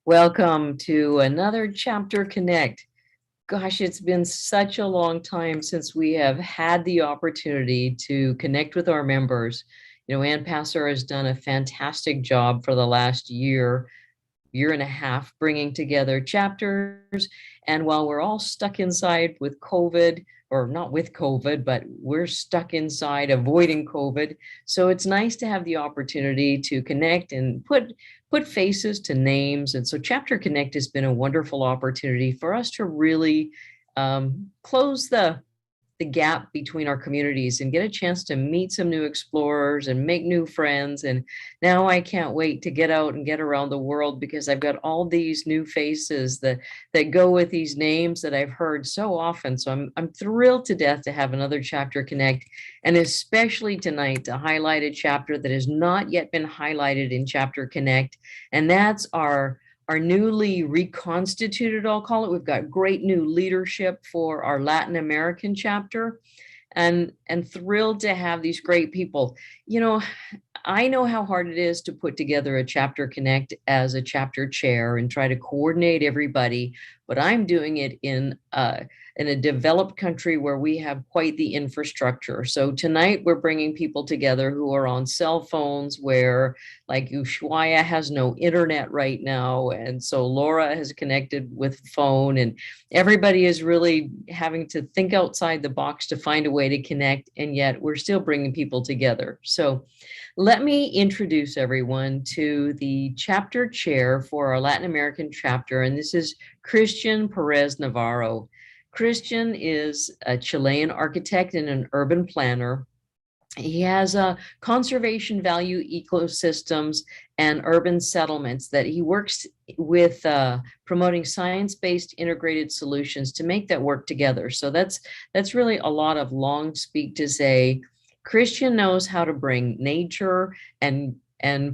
Welcome to another Chapter Connect. Gosh, it's been such a long time since we have had the opportunity to connect with our members. Ann Passer has done a fantastic job for the last year and a half, bringing together chapters. And while we're all stuck inside with COVID, or not with COVID, but we're stuck inside avoiding COVID. So it's nice to have the opportunity to connect and put faces to names. And so Chapter Connect has been a wonderful opportunity for us to really close the gap between our communities and get a chance to meet some new explorers and make new friends. And now I can't wait to get out and get around the world because I've got all these new faces that go with these names that I've heard so often. So I'm thrilled to death to have another Chapter Connect, and especially tonight to highlight a chapter that has not yet been highlighted in Chapter Connect, and that's our newly reconstituted, I'll call it. We've got great new leadership for our Latin American chapter, and thrilled to have these great people. I know how hard it is to put together a Chapter Connect as a chapter chair and try to coordinate everybody, but I'm doing it in a developed country where we have quite the infrastructure. So tonight we're bringing people together who are on cell phones, where like Ushuaia has no internet right now. And so Laura has connected with phone, and everybody is really having to think outside the box to find a way to connect. And yet we're still bringing people together. So let me introduce everyone to the chapter chair for our Latin American chapter. And this is Cristián Pérez-Navarro. Cristián is a Chilean architect and an urban planner. He has a conservation value ecosystems and urban settlements that he works with, promoting science-based integrated solutions to make that work together. So that's really a lot of long speak to say. Cristián knows how to bring nature and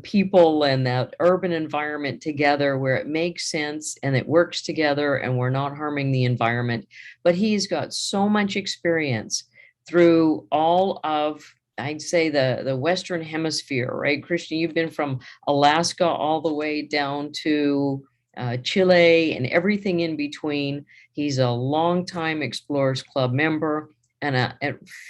people and that urban environment together where it makes sense and it works together and we're not harming the environment. But he's got so much experience through all of, I'd say, the Western Hemisphere, right? Cristián, you've been from Alaska all the way down to Chile and everything in between. He's a longtime Explorers Club member and a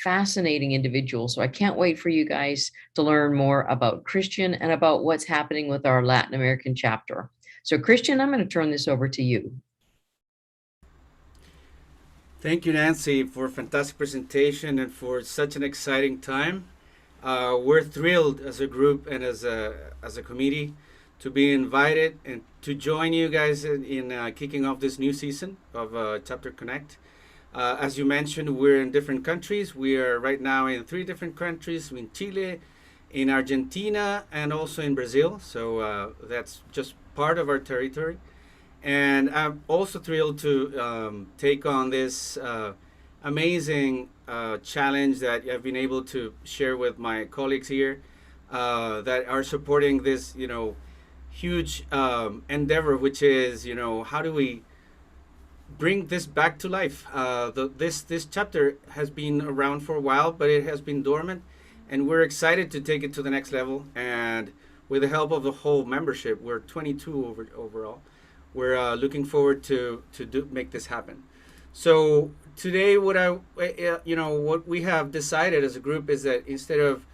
fascinating individual. So I can't wait for you guys to learn more about Cristián and about what's happening with our Latin American chapter. So Cristián, I'm going to turn this over to you. Thank you, Nancy, for a fantastic presentation and for such an exciting time. We're thrilled as a group and as a committee to be invited and to join you guys in kicking off this new season of Chapter Connect. As you mentioned, we're in different countries. We are right now in 3 different countries, in Chile, in Argentina, and also in Brazil. So that's just part of our territory. And I'm also thrilled to take on this amazing challenge that I've been able to share with my colleagues here that are supporting this, huge endeavor, which is, how do we bring this back to life? This chapter has been around for a while, but it has been dormant, and we're excited to take it to the next level. And with the help of the whole membership, we're 22 overall. We're looking forward to make this happen. So today, what we have decided as a group is that instead of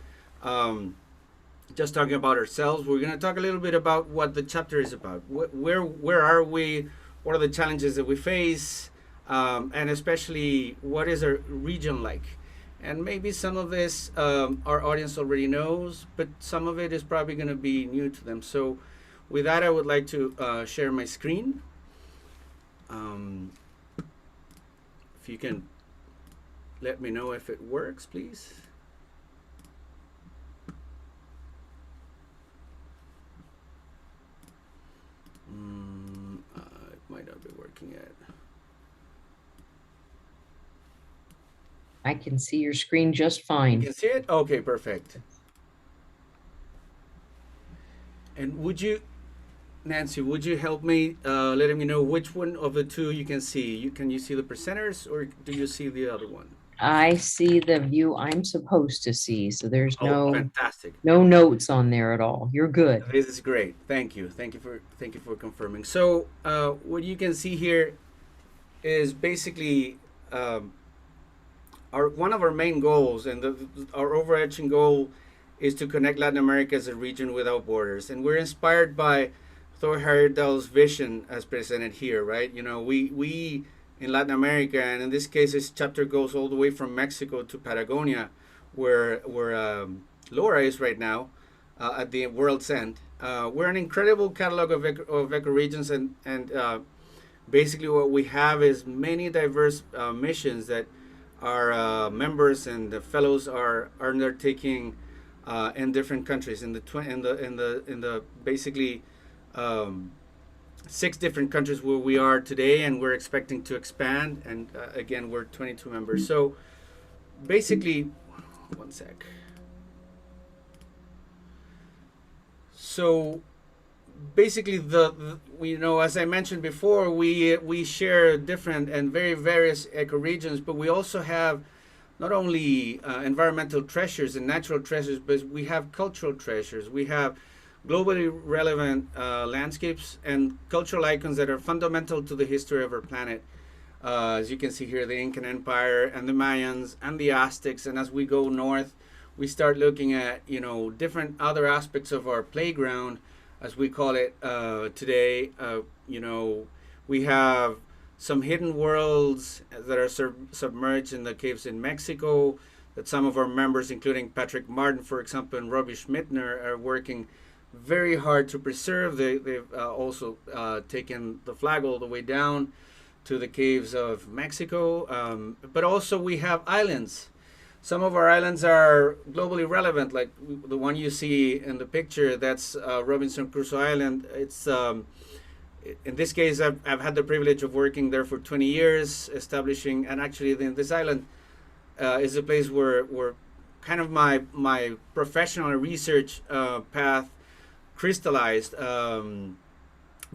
just talking about ourselves, we're going to talk a little bit about what the chapter is about. Where are we? What are the challenges that we face? And especially, what is our region like? And maybe some of this our audience already knows, but some of it is probably going to be new to them. So with that, I would like to share my screen. If you can let me know if it works, please. It might not be working yet. I can see your screen just fine. You can see it? Okay, perfect. And Nancy, would you help me letting me know which one of the two you can see? Can you see the presenters, or do you see the other one? I see the view I'm supposed to see, so there's Oh, no fantastic. notes on there at all. You're good. This is great. Thank you. Thank you for confirming. So, what you can see here is basically um, our one of our main goals, and our overarching goal is to connect Latin America as a region without borders. And we're inspired by Thor Heyerdahl's vision as presented here, right? You know, we in Latin America, and in this case, this chapter goes all the way from Mexico to Patagonia, where Laura is right now, at the world's end. We're an incredible catalog of ecoregions, and basically what we have is many diverse missions that our members and the fellows are undertaking in different countries in the basically um, 6 different countries where we are today, and we're expecting to expand. And again, we're 22 members. So basically, one sec. So basically, you know, as I mentioned before, we share different and very various ecoregions, but we also have not only environmental treasures and natural treasures, but we have cultural treasures. We have globally relevant landscapes and cultural icons that are fundamental to the history of our planet. As you can see here, the Incan Empire and the Mayans and the Aztecs. And as we go north, we start looking at, you know, different other aspects of our playground, as we call it today. You know, we have some hidden worlds that are submerged in the caves in Mexico that some of our members, including Patrick Martin, for example, and Robbie Schmittner, are working very hard to preserve. They've also taken the flag all the way down to the caves of Mexico. But also we have islands. Some of our islands are globally relevant, like the one you see in the picture. That's Robinson Crusoe Island. It's in this case, I've had the privilege of working there for 20 years, establishing, and actually this island is a place where kind of my professional research path crystallized,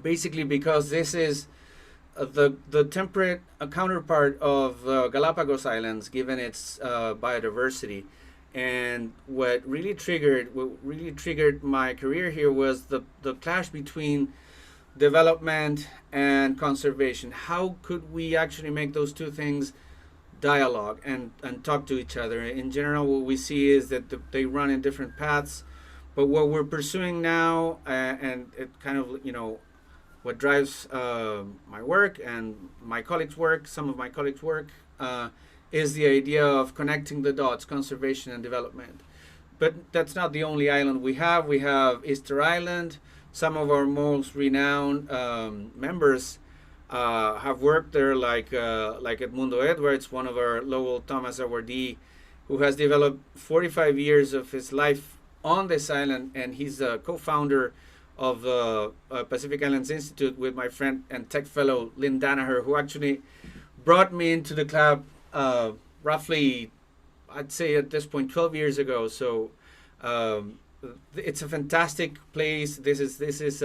basically because this is the temperate counterpart of Galapagos Islands, given its biodiversity. And what really triggered my career here was the clash between development and conservation. How could we actually make those two things dialogue and talk to each other? In general, what we see is that they run in different paths, but what we're pursuing now, and it kind of, you know, what drives my work and my colleagues' work, some of my colleagues' work, is the idea of connecting the dots, conservation and development. But that's not the only island we have. We have Easter Island. Some of our most renowned members have worked there, like Edmundo Edwards, one of our Lowell Thomas awardee, who has developed 45 years of his life on this island, and he's a co-founder of the Pacific Islands Institute with my friend and tech fellow Lynn Danaher, who actually brought me into the club roughly, I'd say at this point, 12 years ago. So it's a fantastic place. This is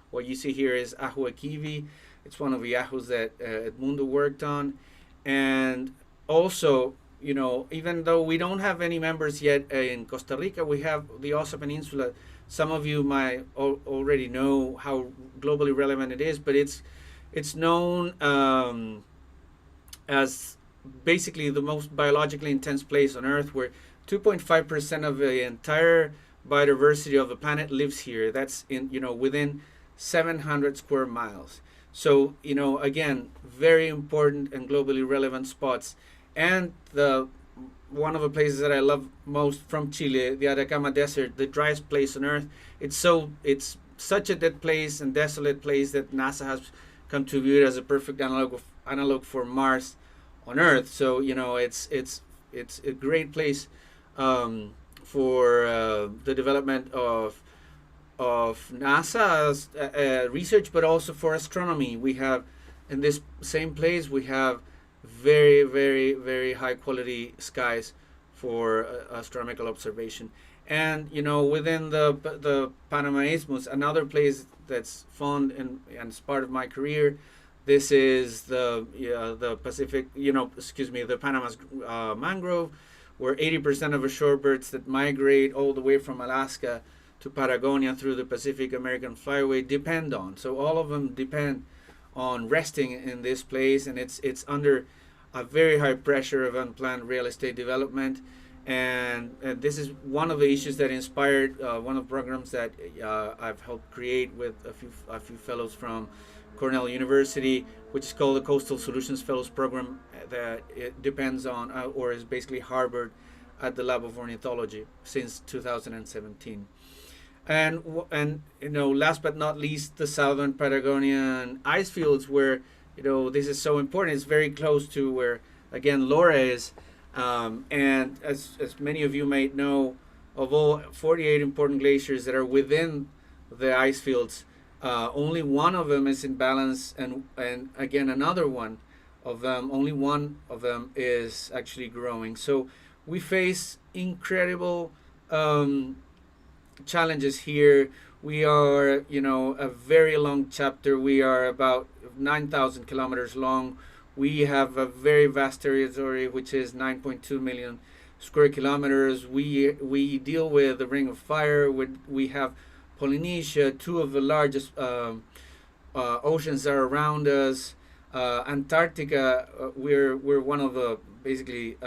what you see here is Ajo Ekivi. It's one of the ajos that Edmundo worked on. And also, you know, even though we don't have any members yet in Costa Rica, we have the Osa Peninsula. Some of you might already know how globally relevant it is, but it's known as basically the most biologically intense place on Earth, where 2.5% of the entire biodiversity of the planet lives here. That's in, you know, within 700 square miles. So, you know, again, very important and globally relevant spots. And one of the places that I love most from Chile, the Atacama Desert, the driest place on Earth. It's such a dead place and desolate place that NASA has come to view it as a perfect analog for Mars on Earth. So, you know, it's a great place for the development of NASA's research, but also for astronomy. We have, in this same place, we have very, very, very high quality skies for astronomical observation. And, you know, within the Panama Isthmus, another place that's fun and it's part of my career, This is the Pacific, the Panama's mangrove, where 80% of the shorebirds that migrate all the way from Alaska to Patagonia through the Pacific American Flyway depend on. So all of them depend on resting in this place, and it's under a very high pressure of unplanned real estate development. And this is one of the issues that inspired one of the programs that I've helped create with a few fellows from Cornell University, which is called the Coastal Solutions Fellows Program, that it depends on or is basically harbored at the Lab of Ornithology since 2017. And last but not least, the southern Patagonian ice fields, where this is so important. It's very close to where again Laura is, and as many of you might know, of all 48 important glaciers that are within the ice fields, only one of them is in balance, and again another one of them, only one of them is actually growing. So we face incredible challenges here. We are, a very long chapter. We are about 9,000 kilometers long. We have a very vast territory, which is 9.2 million square kilometers. We deal with the Ring of Fire. We have Polynesia, two of the largest oceans are around us. Antarctica, we're one of the basically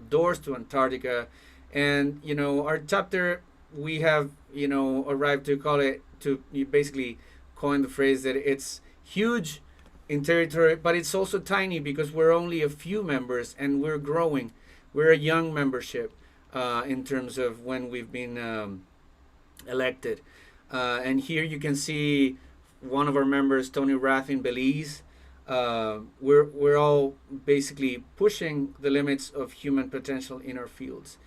doors to Antarctica, and our chapter, we have arrived to call it, to basically coin the phrase that it's huge in territory, but it's also tiny because we're only a few members and we're growing. We're a young membership in terms of when we've been elected. And here you can see one of our members, Tony Rath in Belize. We're all basically pushing the limits of human potential in our fields.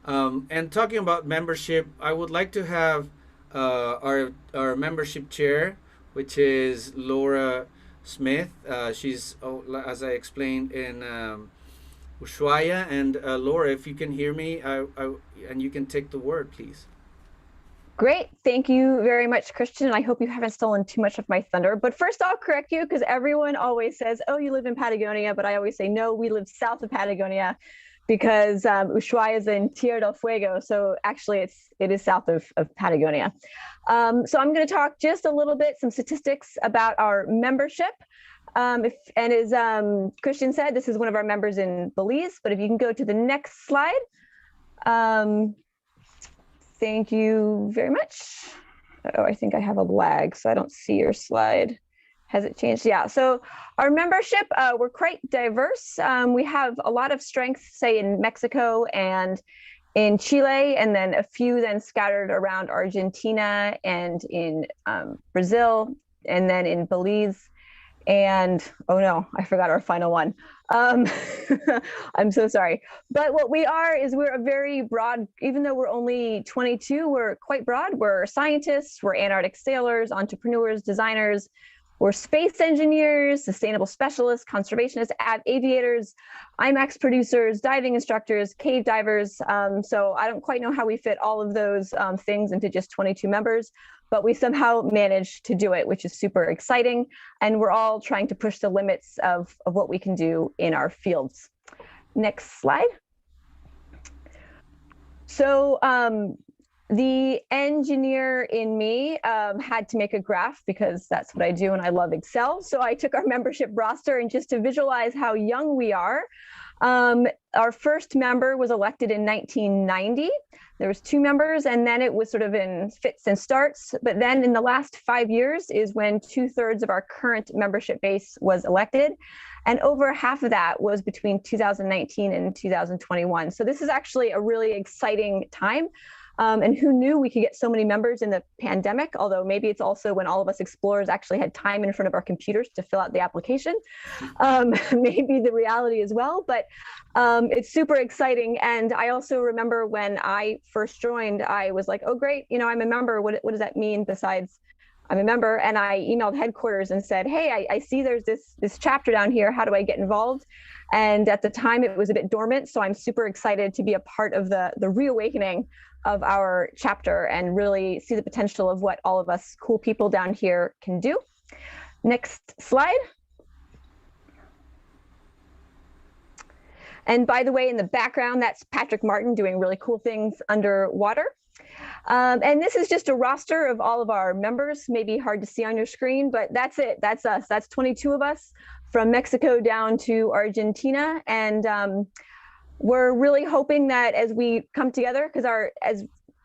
And talking about membership, I would like to have our membership chair, which is Laura Smith. She's, as I explained, in Ushuaia. And Laura, if you can hear me, and you can take the word, please. Great. Thank you very much, Christian. I hope you haven't stolen too much of my thunder. But first, I'll correct you, because everyone always says, oh, you live in Patagonia. But I always say, no, we live south of Patagonia, because Ushuaia is in Tierra del Fuego. So actually, it is south of Patagonia. So I'm going to talk just a little bit, some statistics about our membership. And as Christian said, this is one of our members in Belize. But if you can go to the next slide. Thank you very much. Oh, I think I have a lag, so I don't see your slide. Has it changed? Yeah, so our membership, we're quite diverse. We have a lot of strength, say, in Mexico and in Chile, and then a few then scattered around Argentina and in Brazil, and then in Belize. And oh no, I forgot our final one. I'm so sorry. But what we are is we're a very broad, even though we're only 22, we're quite broad. We're scientists, we're Antarctic sailors, entrepreneurs, designers, we're space engineers, sustainable specialists, conservationists, aviators, IMAX producers, diving instructors, cave divers. So I don't quite know how we fit all of those things into just 22 members, but we somehow managed to do it, which is super exciting. And we're all trying to push the limits of what we can do in our fields. Next slide. So the engineer in me had to make a graph, because that's what I do and I love Excel. So I took our membership roster, and just to visualize how young we are, our first member was elected in 1990. There was 2 members, and then it was sort of in fits and starts. But then in the last 5 years is when 2/3 of our current membership base was elected. And over half of that was between 2019 and 2021. So this is actually a really exciting time. And who knew we could get so many members in the pandemic, although maybe it's also when all of us explorers actually had time in front of our computers to fill out the application. Maybe the reality as well, but it's super exciting. And I also remember when I first joined, I was like, oh, great, I'm a member. What does that mean besides I'm a member? And I emailed headquarters and said, hey, I see there's this chapter down here. How do I get involved? And at the time it was a bit dormant. So I'm super excited to be a part of the reawakening of our chapter and really see the potential of what all of us cool people down here can do. Next slide. And by the way, in the background, that's Patrick Martin doing really cool things underwater. And this is just a roster of all of our members, maybe hard to see on your screen, but that's it. That's us. That's 22 of us from Mexico down to Argentina. And we're really hoping that as we come together, because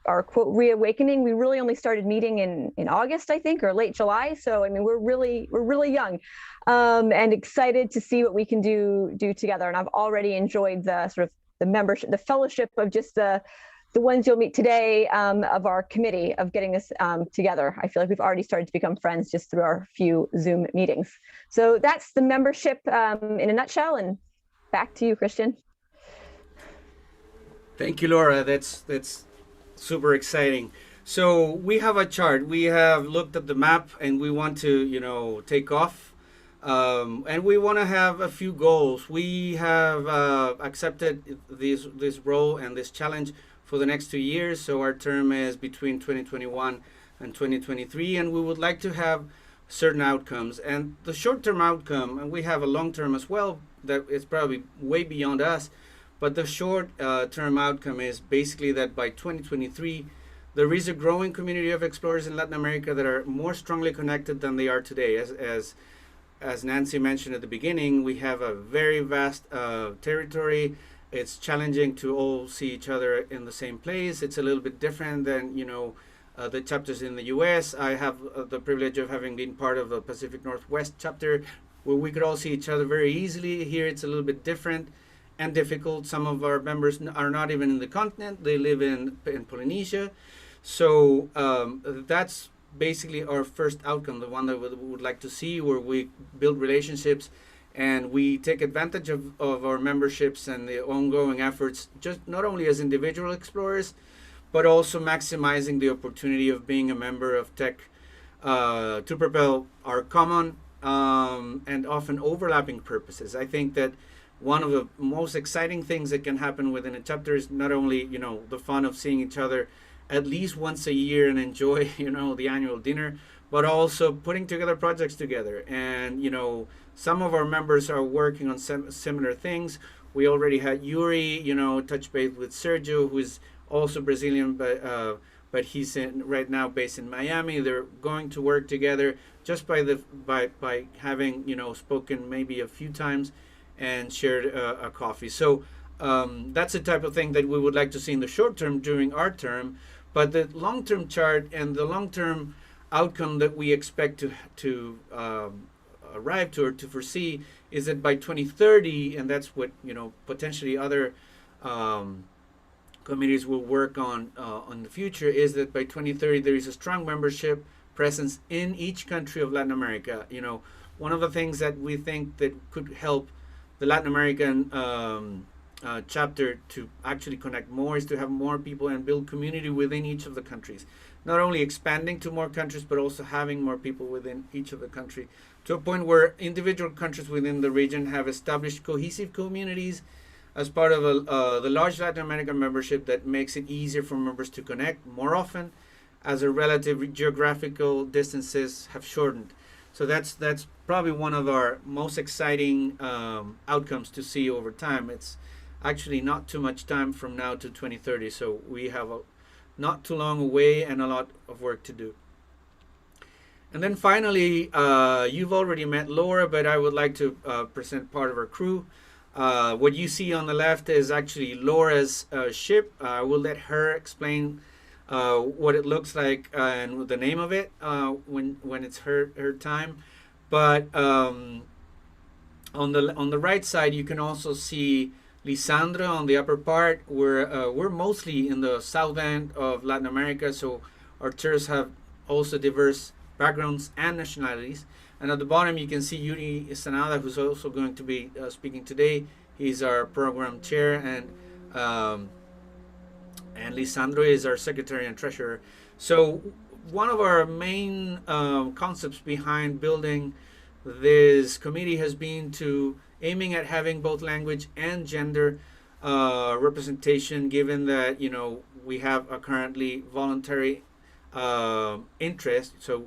our quote reawakening, we really only started meeting in August, I think, or late July. So, I mean, we're really young and excited to see what we can do together. And I've already enjoyed the sort of the membership, the fellowship of just the ones you'll meet today of our committee of getting this together. I feel like we've already started to become friends just through our few Zoom meetings. So that's the membership in a nutshell. And back to you, Cristián. Thank you, Laura. That's super exciting. So we have a chart. We have looked at the map, and we want to, take off. And we want to have a few goals. We have accepted this role and this challenge for the next 2 years. So our term is between 2021 and 2023, and we would like to have certain outcomes. And the short-term outcome, and we have a long-term as well, that is probably way beyond us, but the short-term outcome is basically that by 2023, there is a growing community of explorers in Latin America that are more strongly connected than they are today. As Nancy mentioned at the beginning, we have a very vast territory. It's challenging to all see each other in the same place. It's a little bit different than, the chapters in the US. I have the privilege of having been part of the Pacific Northwest chapter, where we could all see each other very easily. Here it's a little bit different and difficult. Some of our members are not even in the continent. They live in Polynesia. So that's basically our first outcome, the one that we would like to see, where we build relationships and we take advantage of our memberships and the ongoing efforts, just not only as individual explorers, but also maximizing the opportunity of being a member of TEC to propel our common and often overlapping purposes. I think that one of the most exciting things that can happen within a chapter is not only, the fun of seeing each other at least once a year and enjoy, the annual dinner, but also putting together projects together. And, some of our members are working on similar things. We already had Yuri, touch base with Sergio, who is also Brazilian, but he's right now based in Miami. They're going to work together just by having, spoken maybe a few times and shared a coffee. So that's the type of thing that we would like to see in the short term during our term. But the long-term chart and the long-term outcome that we expect to arrive to or to foresee is that by 2030, and that's what potentially other committees will work on the future, is that by 2030 there is a strong membership presence in each country of Latin America. One of the things that we think that could help the Latin American chapter to actually connect more is to have more people and build community within each of the countries. Not only expanding to more countries, but also having more people within each of the country, to a point where individual countries within the region have established cohesive communities as part of the large Latin American membership that makes it easier for members to connect more often as the relative geographical distances have shortened. So that's probably one of our most exciting outcomes to see over time. It's actually not too much time from now to 2030, so we have not too long away and a lot of work to do. And then finally, you've already met Laura, but I would like to present part of our crew. What you see on the left is actually Laura's ship. I will let her explain what it looks like and the name of it when it's her time. But on the right side, you can also see Lisandro on the upper part. We're mostly in the south end of Latin America, so our tours have also diverse backgrounds and nationalities. And at the bottom, you can see Yuri Sanada, who's also going to be speaking today. He's our program chair, and Lisandro is our secretary and treasurer. So one of our main concepts behind building this committee has been to aiming at having both language and gender representation, given that we have a currently voluntary interest. So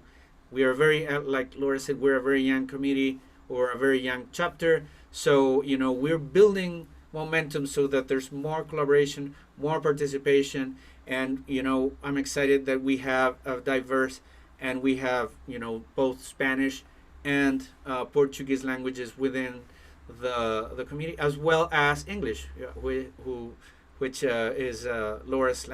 we are very, like Laura said, we're a very young committee or a very young chapter. So we're building momentum so that there's more collaboration, more participation. And, I'm excited that we have a diverse, and we have, both Spanish and Portuguese languages within the community, as well as English, which is Laura's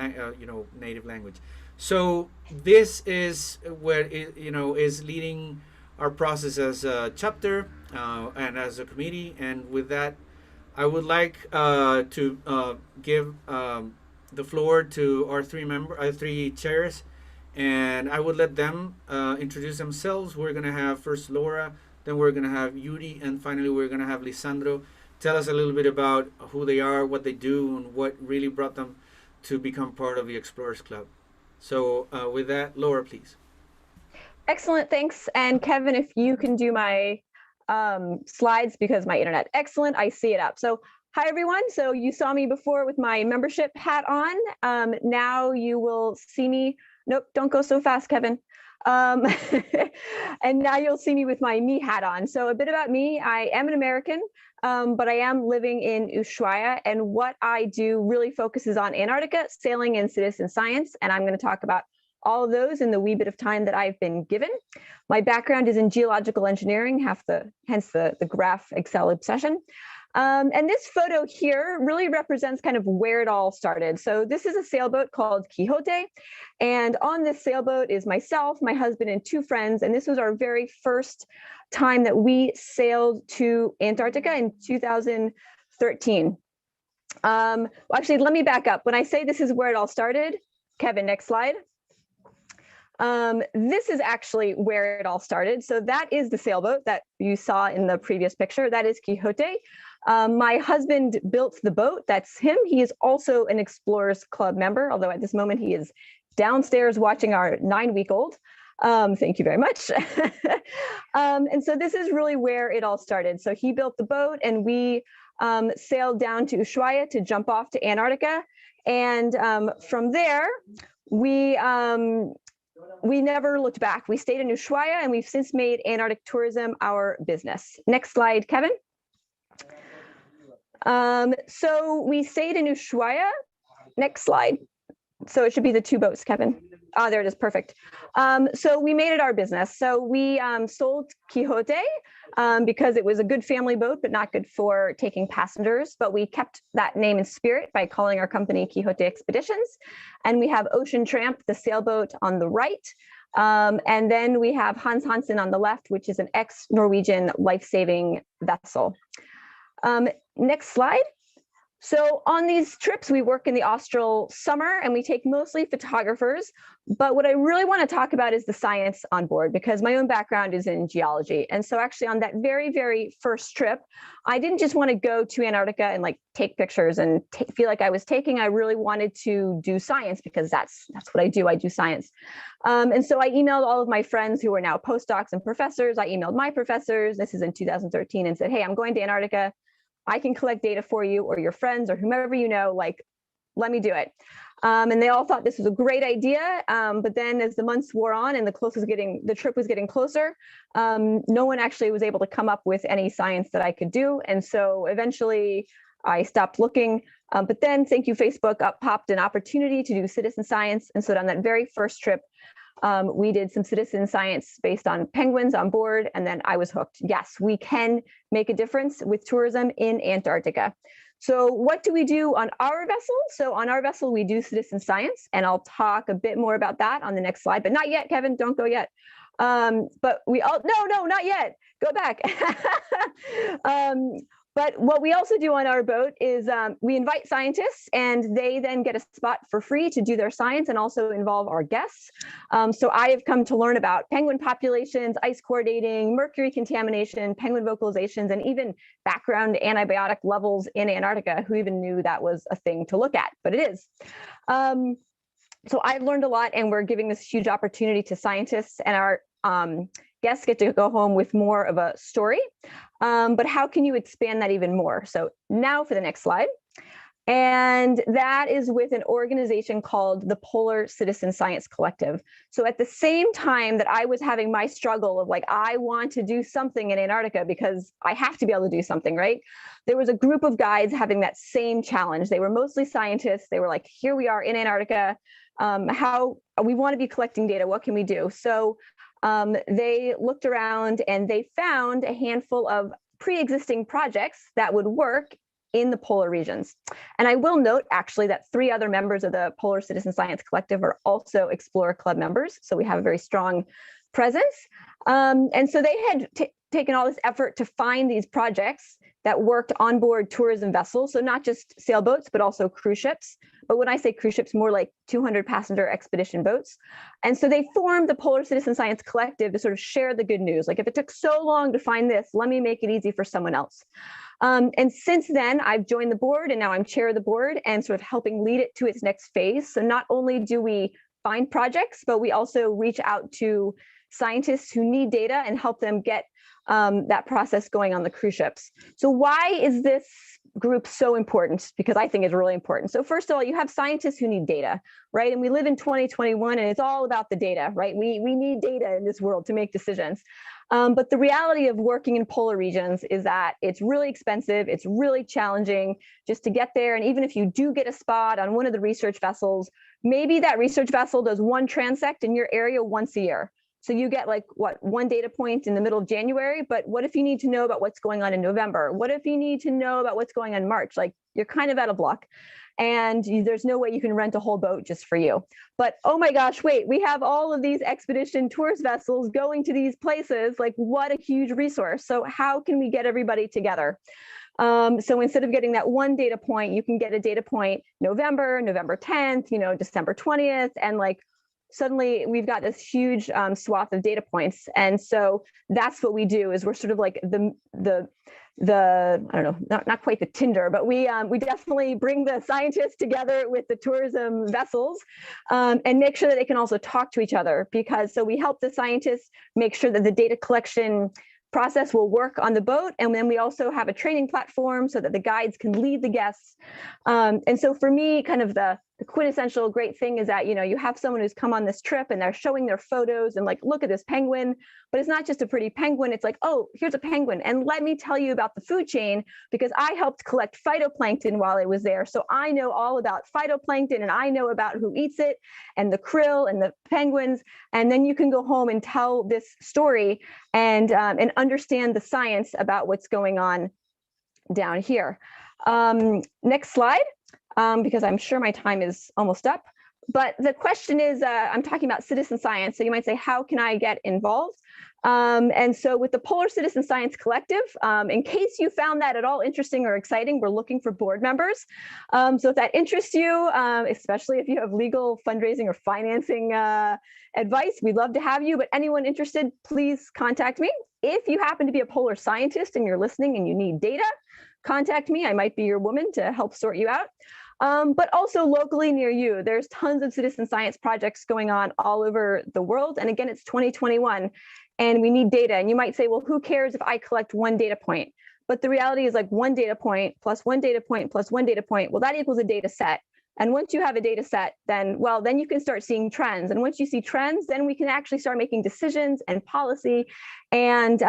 native language. So this is what is leading our process as a chapter and as a committee. And with that, I would like to give the floor to our three chairs, and I would let them introduce themselves. We're gonna have first Laura, then we're gonna have Yuri, and finally we're gonna have Lisandro. Tell us a little bit about who they are, what they do, and what really brought them to become part of the Explorers Club. So with that, Laura, please. Excellent, thanks. And Kevin, if you can do my slides, because my internet, excellent, I see it up. So hi everyone, so you saw me before with my membership hat on. Now you will see me, nope, don't go so fast, Kevin. And now you'll see me with my me hat on. So a bit about me, I am an American, but I am living in Ushuaia, and what I do really focuses on Antarctica, sailing, and citizen science, and I'm going to talk about all of those in the wee bit of time that I've been given. My background is in geological engineering, hence the graph Excel obsession. And this photo here really represents kind of where it all started. So this is a sailboat called Quixote. And on this sailboat is myself, my husband, and two friends. And this was our very first time that we sailed to Antarctica in 2013. Well, actually, let me back up. When I say this is where it all started, Kevin, next slide. This is actually where it all started. So that is the sailboat that you saw in the previous picture. That is Quixote. My husband built the boat. That's him. He is also an Explorers Club member, although at this moment he is downstairs watching our 9-week-old. Thank you very much. And so this is really where it all started. So he built the boat, and we sailed down to Ushuaia to jump off to Antarctica. And from there, we never looked back. We stayed in Ushuaia, and we've since made Antarctic tourism our business. Next slide, Kevin. So we stayed in Ushuaia. Next slide. So it should be the two boats, Kevin. Oh, there it is. Perfect. So we made it our business. So we sold Quixote because it was a good family boat, but not good for taking passengers. But we kept that name in spirit by calling our company Quixote Expeditions. And we have Ocean Tramp, the sailboat, on the right. And then we have Hans Hansen on the left, which is an ex-Norwegian life-saving vessel. Next slide. So on these trips, we work in the austral summer, and we take mostly photographers. But what I really want to talk about is the science on board, because my own background is in geology. And so actually on that very, very first trip, I didn't just want to go to Antarctica and like take pictures and feel like I was taking. I really wanted to do science, because that's what I do. I do science. And so I emailed all of my friends who are now postdocs and professors. I emailed my professors. This is in 2013, and said, hey, I'm going to Antarctica. I can collect data for you, or your friends, or whomever you know, like, let me do it. And they all thought this was a great idea. But then as the months wore on and the trip was getting closer, no one actually was able to come up with any science that I could do. And so eventually I stopped looking. But then, thank you, Facebook, up popped an opportunity to do citizen science. And so on that very first trip, we did some citizen science based on penguins on board, and then I was hooked. Yes, we can make a difference with tourism in Antarctica. So what do we do on our vessel? So on our vessel, we do citizen science, and I'll talk a bit more about that on the next slide, but not yet, Kevin, don't go yet. But no, not yet, go back. But what we also do on our boat is we invite scientists, and they then get a spot for free to do their science and also involve our guests. So I have come to learn about penguin populations, ice core dating, mercury contamination, penguin vocalizations, and even background antibiotic levels in Antarctica. Who even knew that was a thing to look at? But it is. So I've learned a lot, and we're giving this huge opportunity to scientists, and our guests get to go home with more of a story. But how can you expand that even more? So now for the next slide. And that is with an organization called the Polar Citizen Science Collective. So at the same time that I was having my struggle of like, I want to do something in Antarctica because I have to be able to do something, right? There was a group of guides having that same challenge. They were mostly scientists. They were like, here we are in Antarctica. How we want to be collecting data. What can we do? So they looked around and they found a handful of pre-existing projects that would work in the polar regions. And I will note actually that 3 other members of the Polar Citizen Science Collective are also Explorer Club members. So we have a very strong presence. And so they had taken all this effort to find these projects that worked on board tourism vessels. So not just sailboats, but also cruise ships. But when I say cruise ships, more like 200 passenger expedition boats. And so they formed the Polar Citizen Science Collective to sort of share the good news. Like if it took so long to find this, let me make it easy for someone else. And since then, I've joined the board and now I'm chair of the board and sort of helping lead it to its next phase. So not only do we find projects, but we also reach out to scientists who need data and help them get that process going on the cruise ships. So why is this group so important? Because I think it's really important. So first of all, you have scientists who need data, right? And we live in 2021 and it's all about the data, right? We need data in this world to make decisions. But the reality of working in polar regions is that it's really expensive. It's really challenging just to get there. And even if you do get a spot on one of the research vessels, maybe that research vessel does one transect in your area once a year. So you get like what, 1 data point in the middle of January, but what if you need to know about what's going on in November? What if you need to know about what's going on in March? Like you're kind of out of luck and there's no way you can rent a whole boat just for you. But oh my gosh, wait, we have all of these expedition tourist vessels going to these places. Like what a huge resource. So how can we get everybody together? So instead of getting that 1 data point, you can get a data point November 10th, December 20th, and like suddenly we've got this huge swath of data points. And so that's what we do is we're sort of like the I don't know, not quite the Tinder, but we definitely bring the scientists together with the tourism vessels and make sure that they can also talk to each other so we help the scientists make sure that the data collection process will work on the boat. And then we also have a training platform so that the guides can lead the guests. And so for me, kind of the quintessential great thing is that, you have someone who's come on this trip and they're showing their photos and like, look at this penguin, but it's not just a pretty penguin. It's like, oh, here's a penguin. And let me tell you about the food chain because I helped collect phytoplankton while I was there. So I know all about phytoplankton and I know about who eats it and the krill and the penguins. And then you can go home and tell this story and understand the science about what's going on down here. Next slide. Because I'm sure my time is almost up. But the question is, I'm talking about citizen science. So you might say, how can I get involved? And so with the Polar Citizen Science Collective, in case you found that at all interesting or exciting, we're looking for board members. So if that interests you, especially if you have legal fundraising or financing advice, we'd love to have you. But anyone interested, please contact me. If you happen to be a polar scientist and you're listening and you need data, contact me. I might be your woman to help sort you out. But also locally near you, there's tons of citizen science projects going on all over the world. And again, it's 2021 and we need data. And you might say, well, who cares if I collect 1 data point? But the reality is like 1 data point plus 1 data point plus 1 data point. Well, that equals a data set. And once you have a data set, then you can start seeing trends. And once you see trends, then we can actually start making decisions and policy. And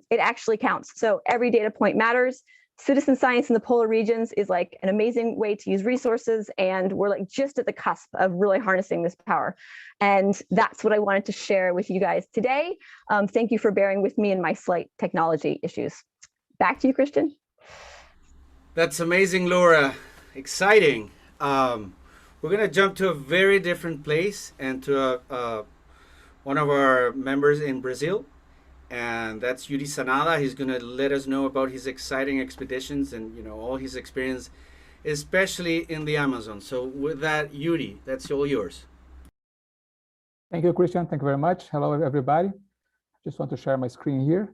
it actually counts. So every data point matters. Citizen science in the polar regions is like an amazing way to use resources. And we're like just at the cusp of really harnessing this power. And that's what I wanted to share with you guys today. Thank you for bearing with me in my slight technology issues. Back to you, Cristián. That's amazing, Laura. Exciting. We're going to jump to a very different place and to one of our members in Brazil. And that's Yuri Sanada. He's going to let us know about his exciting expeditions and all his experience, especially in the Amazon. So with that, Yuri, that's all yours. Thank you, Cristián. Thank you very much. Hello, everybody. Just want to share my screen here.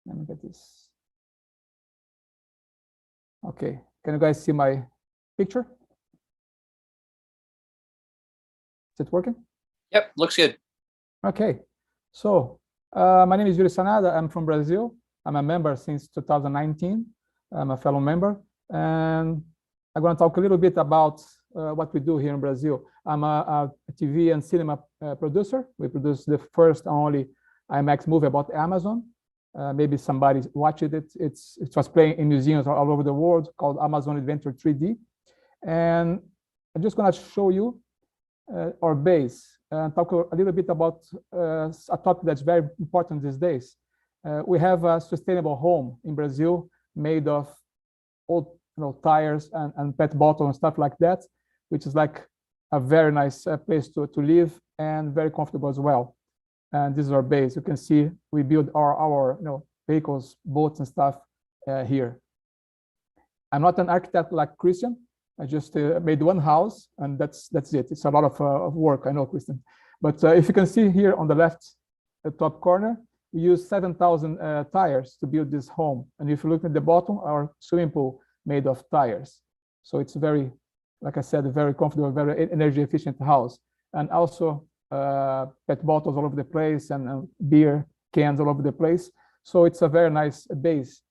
Let me get this. Okay, can you guys see my picture? Is it working? Yep, looks good. Okay, so my name is Yuri Sanada. I'm from Brazil. I'm a member since 2019. I'm a fellow member. And I'm going to talk a little bit about what we do here in Brazil. I'm a TV and cinema producer. We produced the first and only IMAX movie about Amazon. Maybe somebody watched it. It was playing in museums all over the world, called Amazon Adventure 3D. And I'm just going to show you our base and talk a little bit about a topic that's very important these days. We have a sustainable home in Brazil made of old tires and PET bottles and stuff like that, which is like a very nice place to live and very comfortable as well. And this is our base. You can see we build our vehicles, boats and stuff here. I'm not an architect like Cristián. I just made one house and that's it. It's a lot of work, I know, Cristián. But if you can see here on the left, the top corner, we use 7,000 tires to build this home. And if you look at the bottom, our swimming pool made of tires. So it's very, like I said, a very comfortable, very energy efficient house. And also PET bottles all over the place and beer cans all over the place. So it's a very nice base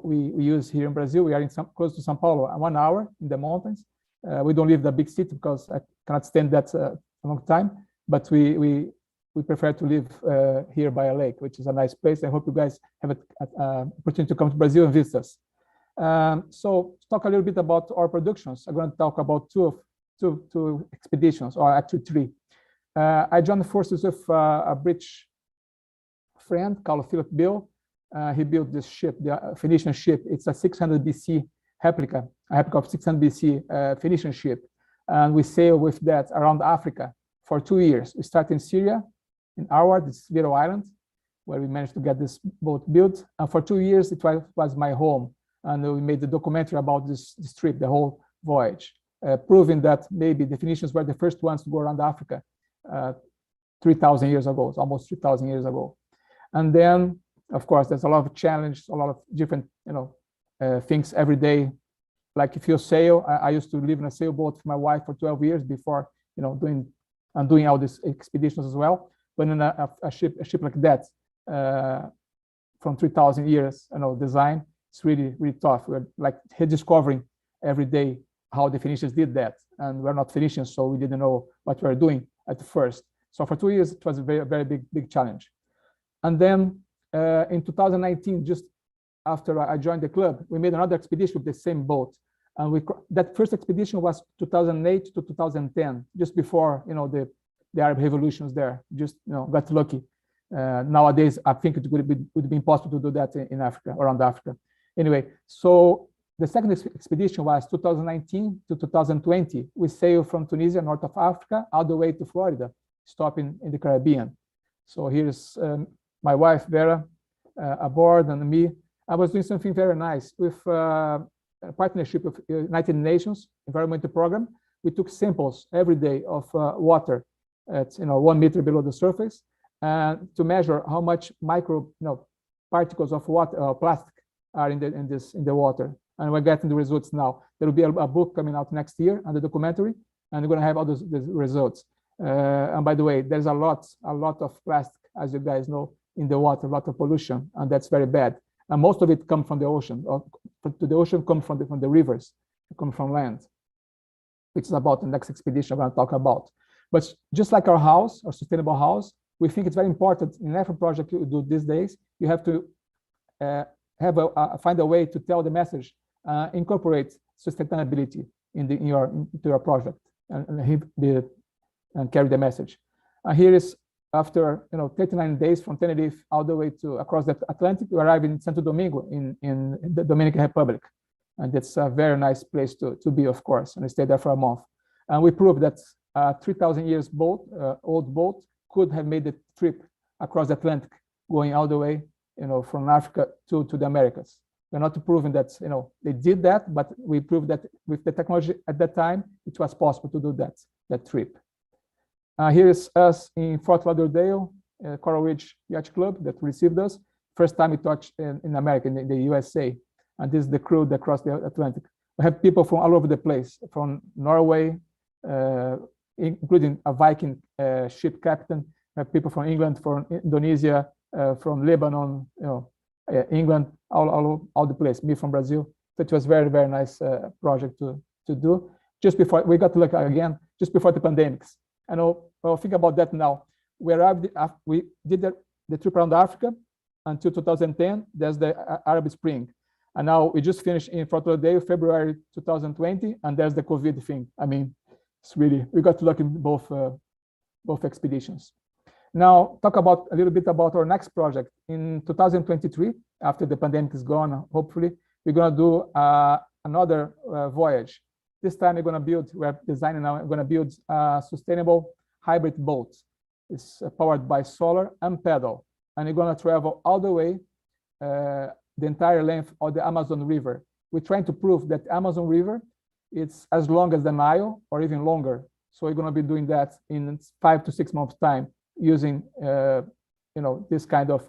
we use here in Brazil. We are close to São Paulo, 1 hour in the mountains. We don't live in the big city because I cannot stand that a long time, but we prefer to live here by a lake, which is a nice place. I hope you guys have an opportunity to come to Brazil and visit us. So to talk a little bit about our productions, I'm going to talk about two expeditions, or actually 3. I joined forces with a British friend called Philip Bill. He built this ship, the Phoenician Ship. It's a 600 BC replica, a replica of 600 BC Phoenician ship. And we sailed with that around Africa for 2 years. We started in Syria, in Arwad, this little island, where we managed to get this boat built. And for 2 years, it was my home. And we made the documentary about this trip, the whole voyage, proving that maybe the Phoenicians were the first ones to go around Africa 3,000 years ago, almost 3,000 years ago. And then, of course, there's a lot of challenge, a lot of different, things every day. Like if you sail, I used to live in a sailboat with my wife for 12 years before, doing all these expeditions as well. But in a ship like that, from 3,000 years, design, it's really, really tough. We're like rediscovering every day how the Phoenicians did that. And we're not Phoenicians, so we didn't know what we were doing at first. So for 2 years, it was a very, very big challenge. And then in 2019, just after I joined the club, we made another expedition with the same boat. And that first expedition was 2008 to 2010, just before, the Arab revolutions there. Just, got lucky. Nowadays, I think it would be impossible to do that in Africa, around Africa. Anyway, so the second expedition was 2019 to 2020. We sailed from Tunisia, north of Africa, all the way to Florida, stopping in the Caribbean. So here's my wife, Vera, aboard, and me. I was doing something very nice with a partnership with United Nations Environmental Program. We took samples every day of water at 1 meter below the surface, to measure how much micro particles of water or plastic are in the water. And we're getting the results now. There will be a book coming out next year and the documentary, and we're going to have all the results. And by the way, there's a lot of plastic, as you guys know, in the water, a lot of pollution, and that's very bad. And most of it comes from the ocean. To the ocean comes from the rivers, come from land, which is about the next expedition I'm going to talk about. But just like our house, our sustainable house, we think it's very important in every project you do these days. You have to find a way to tell the message, incorporate sustainability into your project, and carry the message. Here is after 39 days from Tenerife all the way to across the Atlantic, we arrive in Santo Domingo in the Dominican Republic, and it's a very nice place to be, of course. And I stayed there for a month, and we proved that a 3,000 years old boat could have made the trip across the Atlantic, going all the way from Africa to the Americas. We're not proving that they did that, but we proved that with the technology at that time, it was possible to do that trip. Here is us in Fort Lauderdale, Coral Ridge Yacht Club that received us. First time we touched in America, in the USA. And this is the crew that crossed the Atlantic. We have people from all over the place, from Norway, including a Viking ship captain. We have people from England, from Indonesia, from Lebanon, England, all the place. Me from Brazil. it was very, very nice project to do. Just before we got to look again, just before the pandemics. I know, well, think about that now. We did the trip around Africa until 2010. There's the Arab Spring. And now we just finished in Fort Lauderdale, February 2020, and there's the COVID thing. I mean, it's really, we got to look in both expeditions. Now, talk about a little bit about our next project. In 2023, after the pandemic is gone, hopefully, we're gonna do another voyage. This time we're designing now, we're gonna build a sustainable hybrid boat. It's powered by solar and pedal. And we're gonna travel all the way, the entire length of the Amazon River. We're trying to prove that Amazon River, it's as long as the Nile or even longer. So we're gonna be doing that in 5 to 6 months time using this kind of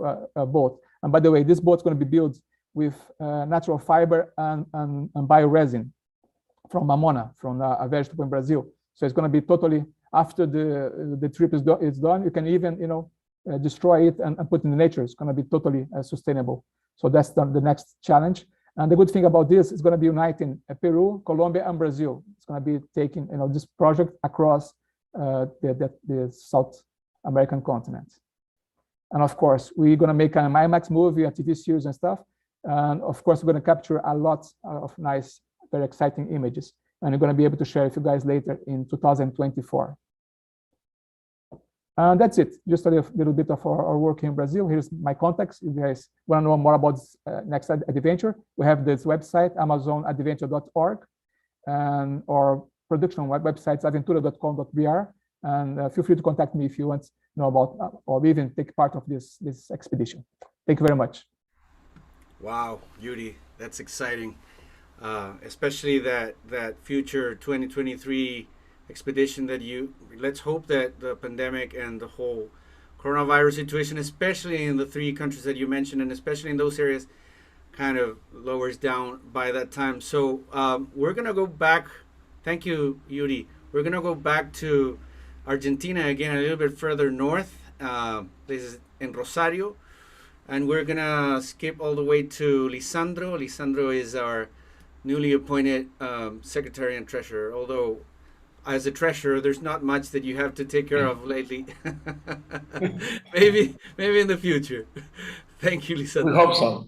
boat. And by the way, this boat's gonna be built with natural fiber and bioresin from mamona, from a vegetable in Brazil. So it's going to be totally, after the trip is done, you can even destroy it and put it in nature. It's going to be totally sustainable. So that's the next challenge. And the good thing about this is going to be uniting Peru, Colombia, and Brazil. It's going to be taking this project across the South American continent. And of course, we're going to make an IMAX movie, a TV series and stuff. And of course, we're going to capture a lot of nice, very exciting images. And we're going to be able to share with you guys later in 2024. And that's it. Just a little bit of our work in Brazil. Here's my contacts. If you guys want to know more about this next adventure, we have this website, amazonadventure.org, and our production website, aventura.com.br. And feel free to contact me if you want to know about or even take part of this expedition. Thank you very much. Wow, Yuri, that's exciting. Especially that future 2023 expedition that let's hope that the pandemic and the whole coronavirus situation, especially in the 3 countries that you mentioned, and especially in those areas, kind of lowers down by that time. So we're going to go back. Thank you, Yuri. We're going to go back to Argentina again, a little bit further north. This is in Rosario. And we're going to skip all the way to Lisandro. Lisandro is our newly appointed secretary and treasurer, although as a treasurer, there's not much that you have to take care of lately. maybe in the future. Thank you, Lisandro. We hope so.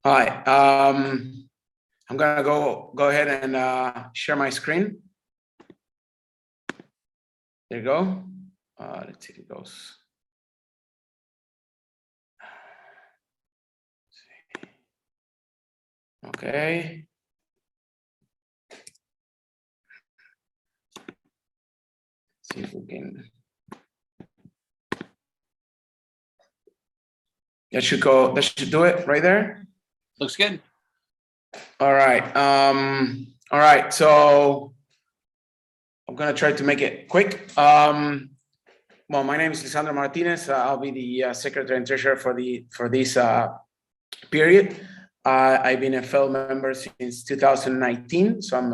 Hi, I'm gonna go ahead and share my screen. There you go. Let's see if it goes. Okay. Let's see if we can. That should go. That should do it right there. Looks good. All right. All right. So I'm gonna try to make it quick. Well, my name is Lisandro Martinez. I'll be the secretary and treasurer for this period. I've been a fellow member since 2019, so I'm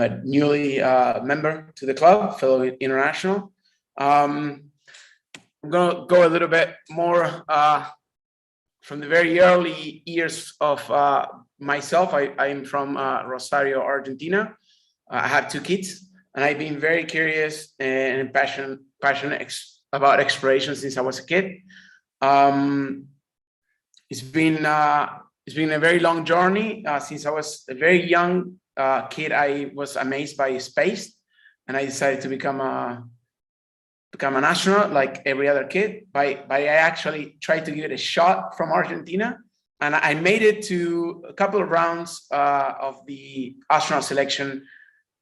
a newly member to the club, fellow international. I'm gonna go a little bit more from the very early years of myself. I'm from Rosario, Argentina. I have 2 kids, and I've been very curious and passionate about exploration since I was a kid. It's been a very long journey. Since I was a very young kid, I was amazed by space, and I decided to become an astronaut like every other kid. But I actually tried to give it a shot from Argentina, and I made it to a couple of rounds of the astronaut selection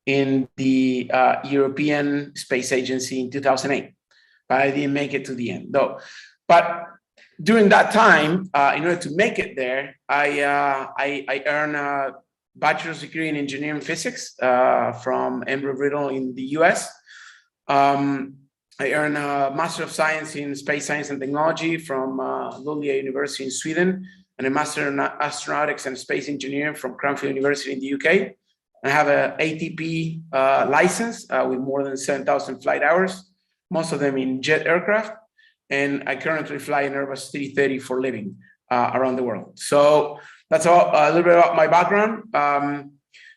in the European Space Agency in 2008, but I didn't make it to the end though. But during that time, in order to make it there, I earned a bachelor's degree in engineering physics from Embry-Riddle in the US. I earned a Master of Science in Space Science and Technology from Luleå University in Sweden, and a Master in Astronautics and Space Engineering from Cranfield University in the UK. I have an ATP license with more than 7,000 flight hours. most of them in jet aircraft. And I currently fly an Airbus 330 for a living around the world. So that's all, a little bit about my background.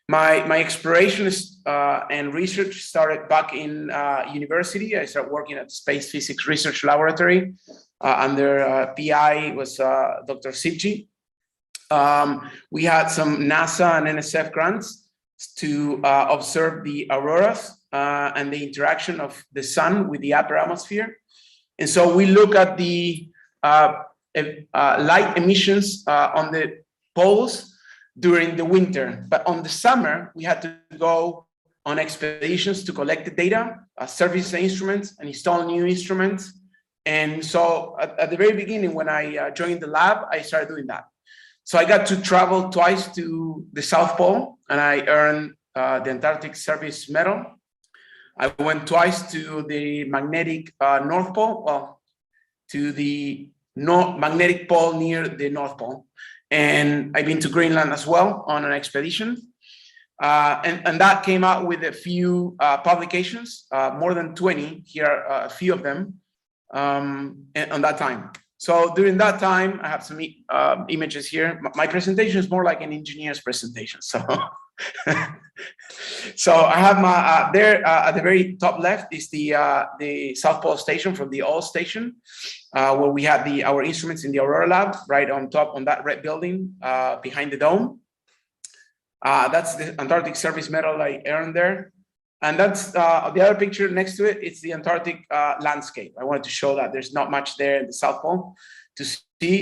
My exploration and research started back in university. I started working at the Space Physics Research Laboratory under PI was Dr. Sipji. We had some NASA and NSF grants to observe the auroras and the interaction of the sun with the upper atmosphere. And so we look at the light emissions on the poles during the winter, but on the summer, we had to go on expeditions to collect the data, service the instruments, and install new instruments. And so at the very beginning, when I joined the lab, I started doing that. So I got to travel twice to the South Pole, and I earned the Antarctic Service Medal. I went twice to the magnetic North Pole, well, to the magnetic pole near the North Pole. And I've been to Greenland as well on an expedition. And that came out with a few publications, more than 20, here are a few of them on that time. So during that time, I have some images here. My presentation is more like an engineer's presentation. So, so I have my, there at the very top left is the South Pole Station from the old station, where we had our instruments in the Aurora Lab, right on top on that red building behind the dome. That's the Antarctic Service Medal I earned there. And that's the other picture next to it. It's the Antarctic landscape. I wanted to show that there's not much there in the South Pole to see.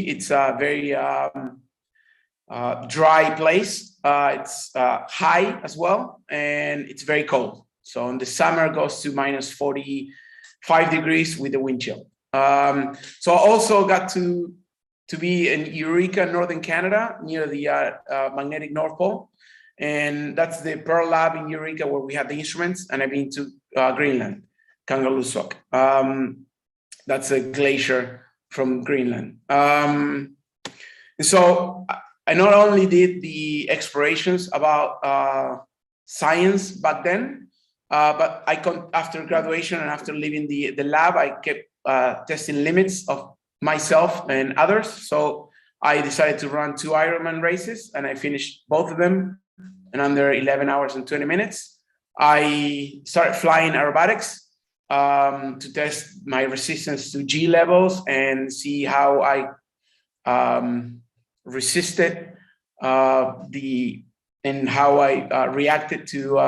It's a very dry place. It's high as well, and it's very cold. So in the summer, it goes to minus 45 degrees with the wind chill. So I also got to be in Eureka, Northern Canada, near the magnetic North Pole. And that's the Pearl Lab in Eureka where we have the instruments. And I've been to Greenland, Kangerlussuaq. That's a glacier from Greenland. And so I not only did the explorations about science back then, but after graduation and after leaving the lab, I kept testing limits of myself and others. So I decided to run 2 Ironman races, and I finished both of them in under 11 hours and 20 minutes. I started flying aerobatics to test my resistance to G levels and see how I resisted and how I reacted to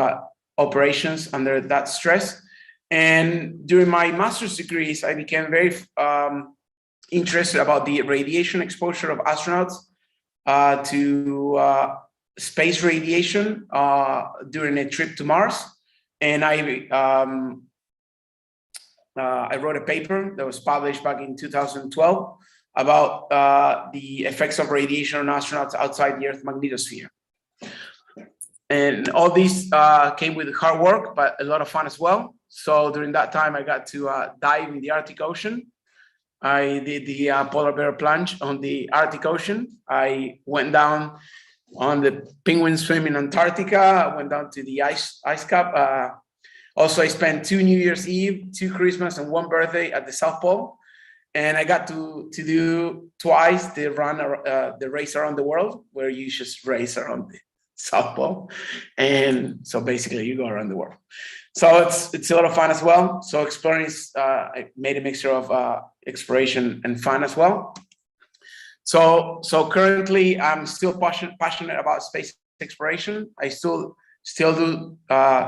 operations under that stress. And during my master's degrees, I became very interested about the radiation exposure of astronauts to space radiation during a trip to Mars. And I wrote a paper that was published back in 2012 about the effects of radiation on astronauts outside the Earth magnetosphere. And all these came with hard work, but a lot of fun as well. So during that time, I got to dive in the Arctic Ocean. I did the polar bear plunge on the Arctic Ocean. I went down on the penguin swim in Antarctica. I went down to the ice cap. Also, I spent 2 New Year's Eve, 2 Christmas, and 1 birthday at the South Pole. And I got to do twice the race around the world, where you just race around the South Pole. And so basically you go around the world. So it's a lot of fun as well. So exploring is, I made a mixture of exploration and fun as well. So currently I'm still passionate about space exploration. I still do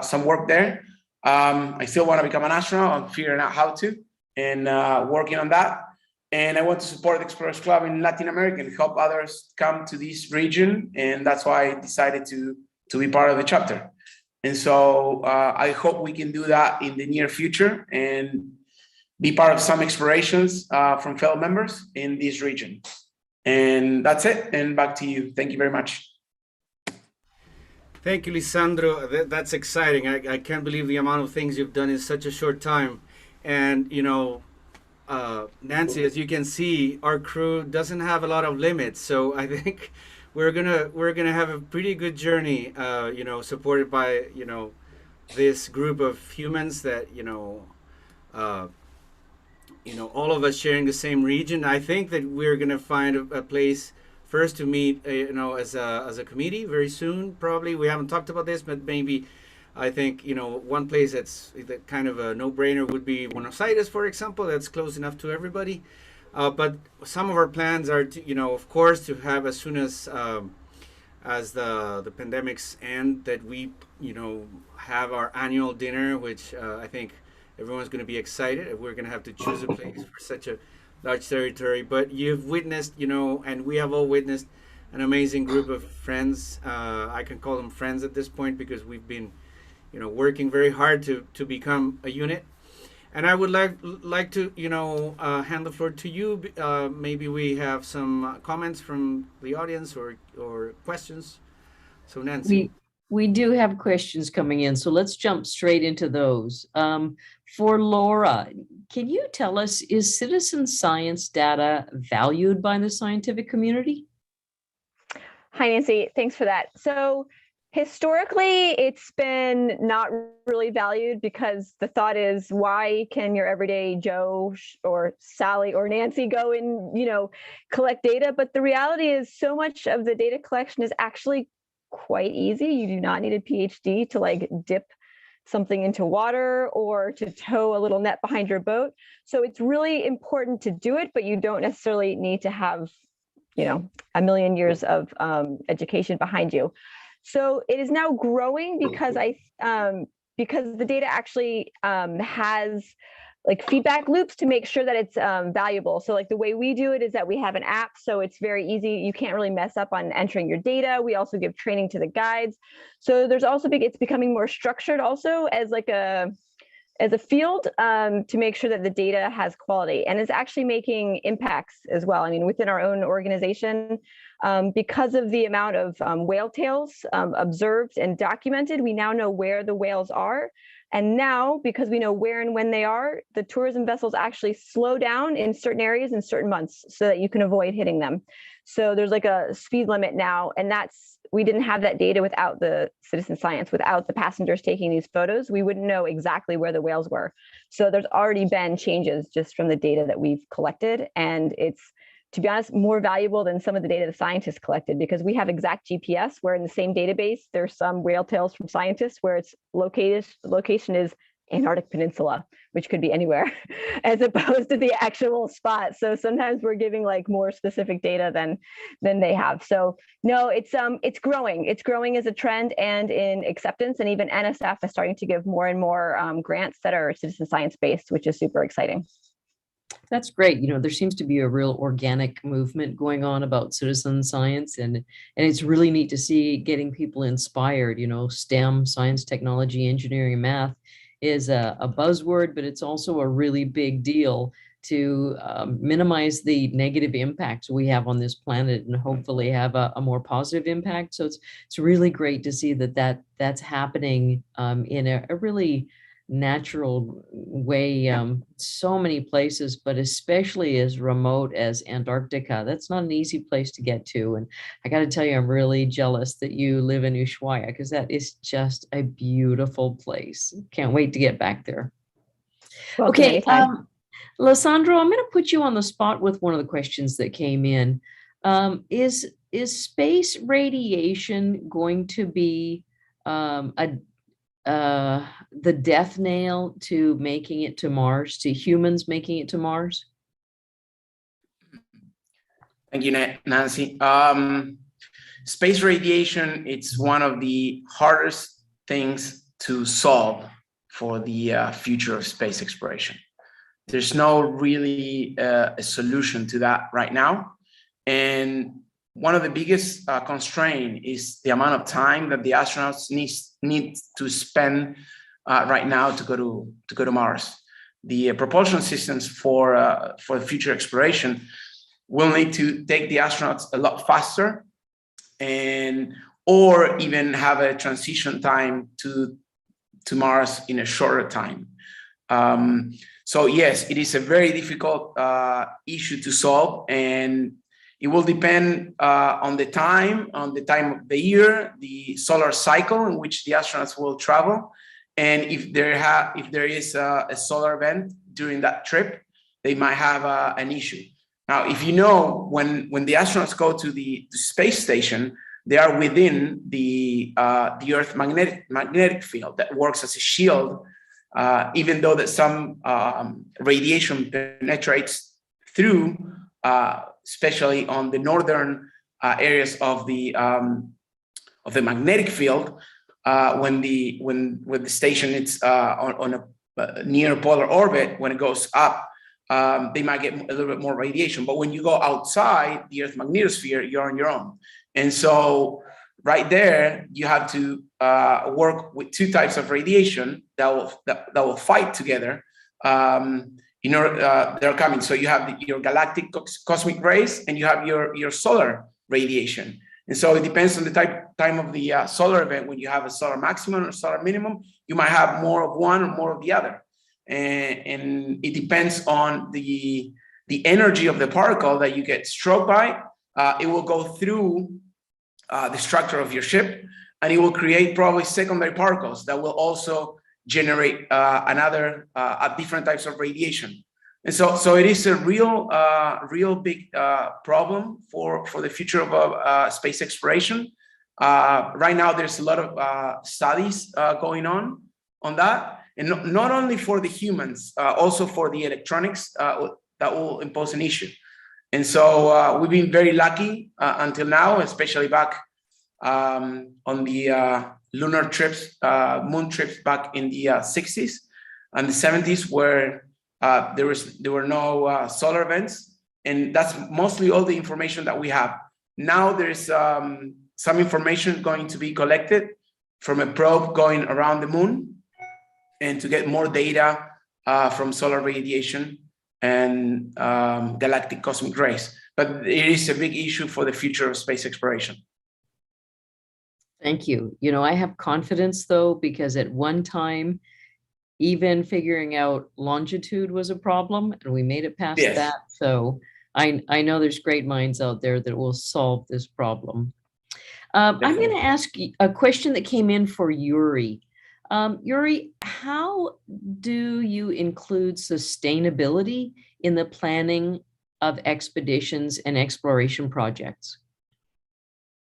some work there. I still want to become an astronaut. I'm figuring out how to, and working on that. And I want to support the Explorers Club in Latin America and help others come to this region. And that's why I decided to be part of the chapter. And so I hope we can do that in the near future and be part of some explorations from fellow members in this region. And that's it. And back to you. Thank you very much. Thank you, Lisandro. That's exciting. I can't believe the amount of things you've done in such a short time. And, you know, Nancy, as you can see, our crew doesn't have a lot of limits. So I think we're gonna have a pretty good journey, you know, supported by, you know, this group of humans that, you know, all of us sharing the same region. I think that we're going to find a place first to meet, as a committee very soon. Probably we haven't talked about this, but maybe I think one place that's kind of a no-brainer would be Buenos Aires, for example. That's close enough to everybody. But some of our plans are to, of course, to have as soon as the pandemics end, that we, have our annual dinner, which I think everyone's going to be excited. We're going to have to choose a place for such a large territory. But you've witnessed, and we have all witnessed an amazing group of friends. I can call them friends at this point because we've been, working very hard to become a unit. And I would like to, hand the floor to you. Maybe we have some comments from the audience or questions. So Nancy. We do have questions coming in, so let's jump straight into those. For Laura, can you tell us, is citizen science data valued by the scientific community? Hi, Nancy. Thanks for that. So historically, it's been not really valued because the thought is, why can your everyday Joe or Sally or Nancy go and, collect data? But the reality is so much of the data collection is actually quite easy. You do not need a PhD to dip something into water or to tow a little net behind your boat. So it's really important to do it, but you don't necessarily need to have, a million years of education behind you. So it is now growing because because the data actually has feedback loops to make sure that it's valuable. So the way we do it is that we have an app, so it's very easy. You can't really mess up on entering your data. We also give training to the guides. So there's also it's becoming more structured also as a field to make sure that the data has quality, and it's actually making impacts as well. I mean, within our own organization, because of the amount of whale tails observed and documented, we now know where the whales are. And now, because we know where and when they are, the tourism vessels actually slow down in certain areas in certain months so that you can avoid hitting them. So there's a speed limit now, and we didn't have that data without the citizen science, without the passengers taking these photos. We wouldn't know exactly where the whales were. So there's already been changes just from the data that we've collected, and it's, to be honest, more valuable than some of the data the scientists collected, because we have exact GPS where in the same database, there's some whale tails from scientists where it's located, the location is Antarctic Peninsula, which could be anywhere, as opposed to the actual spot. So sometimes we're giving more specific data than they have. So no, it's growing. It's growing as a trend and in acceptance, and even NSF is starting to give more and more grants that are citizen science based, which is super exciting. That's great. There seems to be a real organic movement going on about citizen science, and it's really neat to see getting people inspired. STEM, science, technology, engineering, math is a buzzword, but it's also a really big deal to minimize the negative impacts we have on this planet and hopefully have a more positive impact. So it's really great to see that's happening in a really natural way, so many places, but especially as remote as Antarctica. That's not an easy place to get to. And I got to tell you, I'm really jealous that you live in Ushuaia, because that is just a beautiful place. Can't wait to get back there. Welcome okay, anytime. Lisandro, I'm going to put you on the spot with one of the questions that came in. Is space radiation going to be the death nail to making it to Mars, to humans making it to Mars? Thank you, Nancy. Space radiation, it's one of the hardest things to solve for the future of space exploration. There's no really a solution to that right now. And one of the biggest constraint is the amount of time that the astronauts need to spend right now to go to Mars. The propulsion systems for future exploration will need to take the astronauts a lot faster, or even have a transition time to Mars in a shorter time. So yes, it is a very difficult issue to solve, and it will depend on the time of the year, the solar cycle in which the astronauts will travel, And if there is a solar event during that trip, they might have an issue. Now, if you know, when the astronauts go to the space station, they are within the Earth magnetic field that works as a shield, even though that some radiation penetrates through, especially on the northern areas of the magnetic field. When the station is on a near polar orbit, when it goes up, they might get a little bit more radiation. But when you go outside the Earth magnetosphere, you're on your own. And so right there, you have to work with two types of radiation that will fight together. They're coming. So you have your galactic cosmic rays, and you have your solar radiation. And so it depends on the time of the solar event. When you have a solar maximum or solar minimum, you might have more of one or more of the other. And it depends on the energy of the particle that you get struck by. It will go through the structure of your ship, and it will create probably secondary particles that will also generate different types of radiation. And so it is a real big problem for the future of space exploration. Right now, there's a lot of studies going on that, and not only for the humans, also for the electronics that will impose an issue. And so we've been very lucky until now, especially back on the lunar trips, moon trips back in the 60s and the 70s, where there were no solar events, and that's mostly all the information that we have. Now there's some information going to be collected from a probe going around the moon, and to get more data from solar radiation and galactic cosmic rays. But it is a big issue for the future of space exploration. Thank you. I have confidence, though, because at one time, even figuring out longitude was a problem, and we made it past that. So I know there's great minds out there that will solve this problem. I'm going to ask a question that came in for Yuri. Yuri, how do you include sustainability in the planning of expeditions and exploration projects?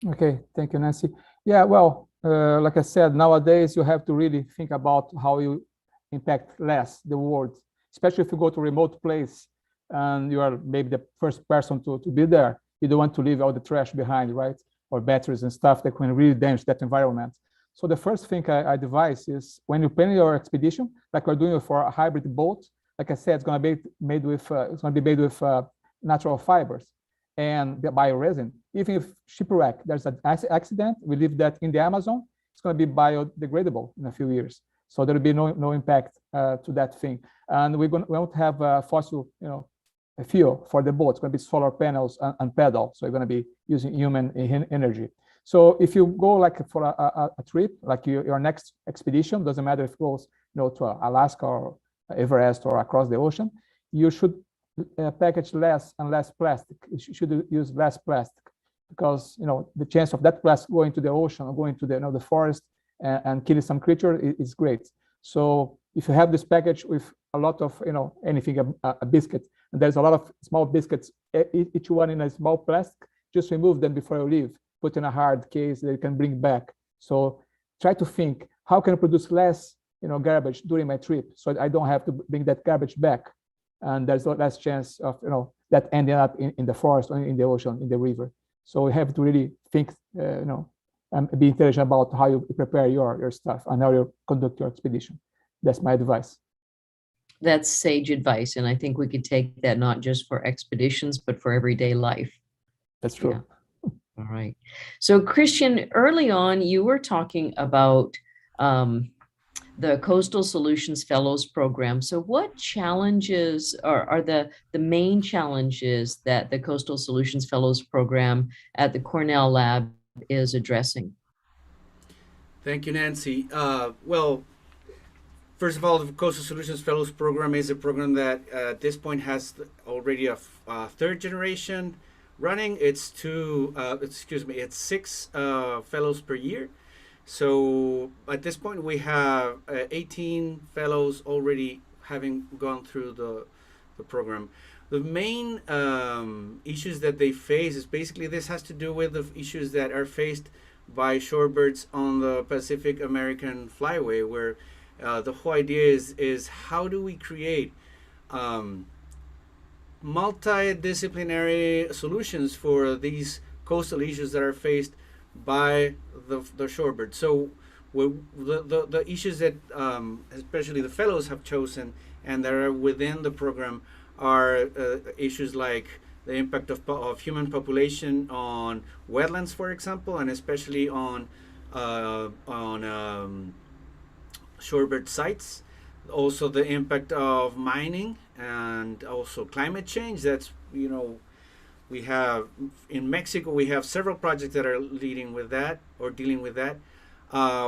Okay, thank you, Nancy. Yeah, well, like I said, nowadays you have to really think about how you impact less the world, especially if you go to a remote place and you are maybe the first person to be there. You don't want to leave all the trash behind, right? Or batteries and stuff that can really damage that environment. So the first thing I advise is, when you plan your expedition, like we're doing for a hybrid boat, like I said, it's going to be made with natural fibers and bioresin. Even if shipwreck, there's an accident, we leave that in the Amazon, it's going to be biodegradable in a few years. So there will be no impact to that thing. And we won't have fossil, fuel for the boat. It's going to be solar panels and pedal. So you're going to be using human energy. So if you go like for a trip, like your next expedition, doesn't matter if it goes to Alaska or Everest or across the ocean, you should package less and less plastic. You should use less plastic, because the chance of that plastic going to the ocean or going to the forest and killing some creature is great. So if you have this package with a lot of anything, a biscuit, and there's a lot of small biscuits, each one in a small plastic, just remove them before you leave. Put in a hard case that you can bring back. So try to think, how can I produce less garbage during my trip, so I don't have to bring that garbage back, and there's less chance of that ending up in the forest or in the ocean, in the river. So we have to really think and be intelligent about how you prepare your stuff and how you conduct your expedition. That's my advice. That's sage advice, and I think we could take that not just for expeditions, but for everyday life. That's true. Yeah. All right. So Cristián, early on, you were talking about the Coastal Solutions Fellows Program. So what challenges are the main challenges that the Coastal Solutions Fellows Program at the Cornell Lab is addressing? Thank you, Nancy. Well, first of all, the Coastal Solutions Fellows Program is a program that at this point has already a third generation running. It's 6 fellows per year. So at this point, we have 18 fellows already having gone through the program. The main issues that they face is basically this has to do with the issues that are faced by shorebirds on the Pacific American Flyway, where the whole idea is how do we create multidisciplinary solutions for these coastal issues that are faced by the shorebird. So the issues that especially the fellows have chosen and that are within the program are issues like the impact of human population on wetlands, for example, and especially on shorebird sites. Also the impact of mining and also climate change. That's, you know, we have in Mexico, we have several projects that are leading with that or dealing with that.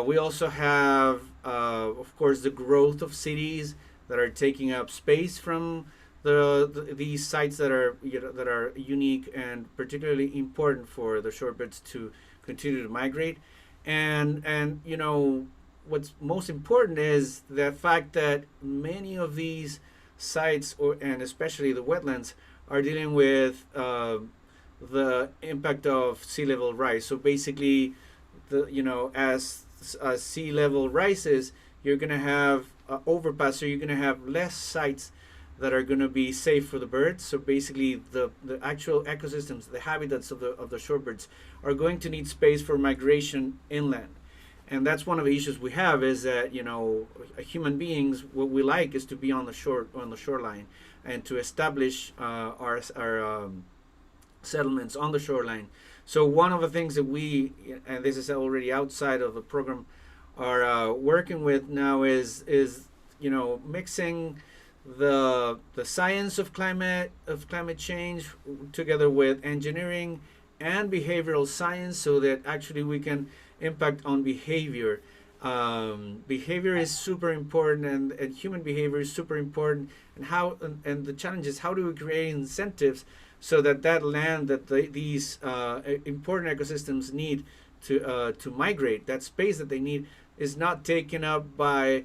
We also have, of course, the growth of cities that are taking up space from these sites that are, you know, that are unique and particularly important for the shorebirds to continue to migrate. And you know, what's most important is the fact that many of these sites, and especially the wetlands, are dealing with the impact of sea level rise. So basically, as sea level rises, you're going to have overpass, so you're going to have less sites that are going to be safe for the birds. So basically, the actual ecosystems, the habitats of the shorebirds, are going to need space for migration inland. And that's one of the issues we have, is that, you know, human beings, what we like is to be on the shoreline, and to establish our settlements on the shoreline. So one of the things that we, and this is already outside of the program, are working with now is you know, mixing the science of climate change together with engineering and behavioral science, so that actually we can impact on behavior. Behavior is super important, and human behavior is super important. And the challenge is, how do we create incentives so that land that these important ecosystems need to migrate, that space that they need, is not taken up by,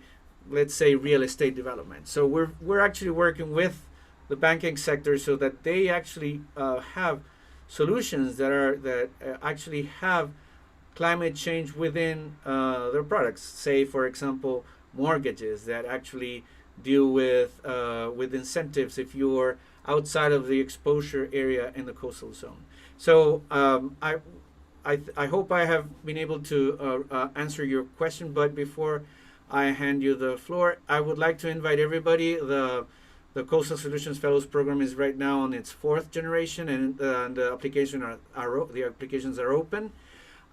let's say, real estate development. So we're actually working with the banking sector so that they actually have solutions that actually have climate change within their products. Say, for example, mortgages that actually deal with incentives if you're outside of the exposure area in the coastal zone. So I hope I have been able to answer your question. But before I hand you the floor, I would like to invite everybody. The Coastal Solutions Fellows Program is right now on its 4th generation, and the applications are open.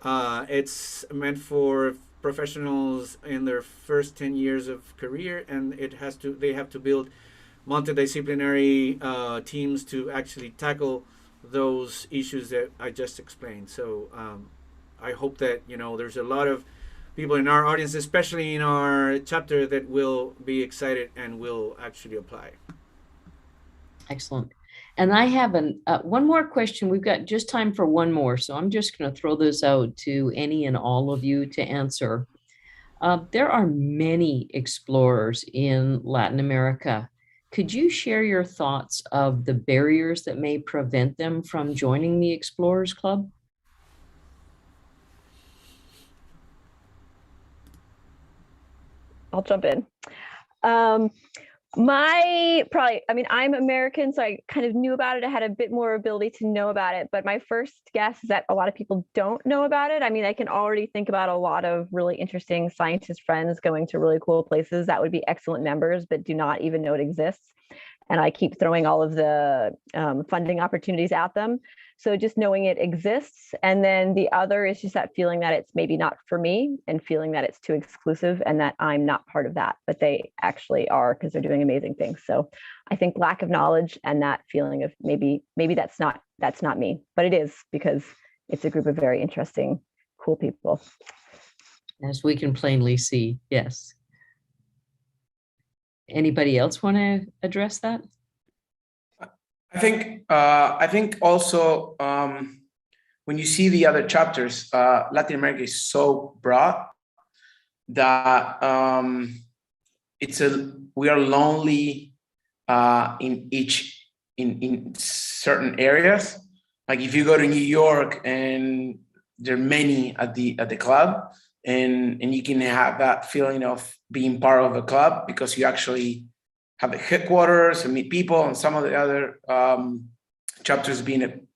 It's meant for professionals in their first 10 years of career, and they have to build multidisciplinary teams to actually tackle those issues that I just explained. So I hope that, you know, there's a lot of people in our audience, especially in our chapter, that will be excited and will actually apply. Excellent. And I have one more question. We've got just time for one more, so I'm just going to throw this out to any and all of you to answer. There are many explorers in Latin America. Could you share your thoughts of the barriers that may prevent them from joining the Explorers Club? I'll jump in. I'm American, so I kind of knew about it. I had a bit more ability to know about it, but my first guess is that a lot of people don't know about it. I mean, I can already think about a lot of really interesting scientist friends going to really cool places that would be excellent members, but do not even know it exists. And I keep throwing all of the funding opportunities at them. So just knowing it exists. And then the other is just that feeling that it's maybe not for me, and feeling that it's too exclusive and that I'm not part of that, but they actually are, because they're doing amazing things. So I think lack of knowledge and that feeling of maybe that's not me, but it is, because it's a group of very interesting, cool people. As we can plainly see, yes. Anybody else want to address that? I think also when you see the other chapters, Latin America is so broad that we are lonely in certain areas. Like if you go to New York, and there are many at the club, and you can have that feeling of being part of a club because you actually have a headquarters and meet people, and some of the other chapters being